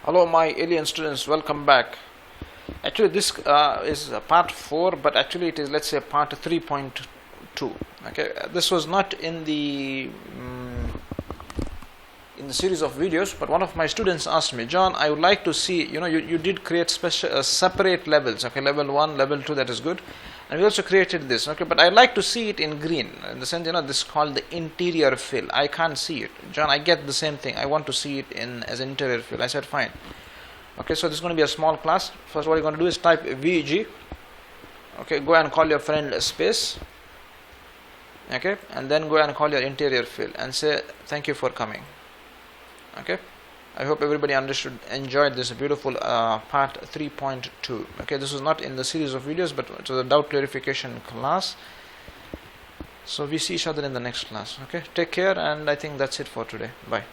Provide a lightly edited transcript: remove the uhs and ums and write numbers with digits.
Hello my alien students, welcome back. Actually this is part 4, but actually it is, let's say, part 3.2. okay, this was not in the series of videos, but one of my students asked me, John, I would like to see, you did create special separate levels, okay, level 1, level 2, that is good, and we also created this, okay, but I'd like to see it in green, in the sense, this is called the interior fill. I can't see it. John, I get the same thing, I want to see it in as interior fill. I said fine. Okay, so this is going to be a small class. First, what you're going to do is type VG, okay, go and call your friend space, okay, and then go and call your interior fill and say thank you for coming. Okay, I hope everybody enjoyed this beautiful part 3.2. okay, this was not in the series of videos, but it was a doubt clarification class. So we see each other in the next class. Okay, take care, and I think that's it for today. Bye.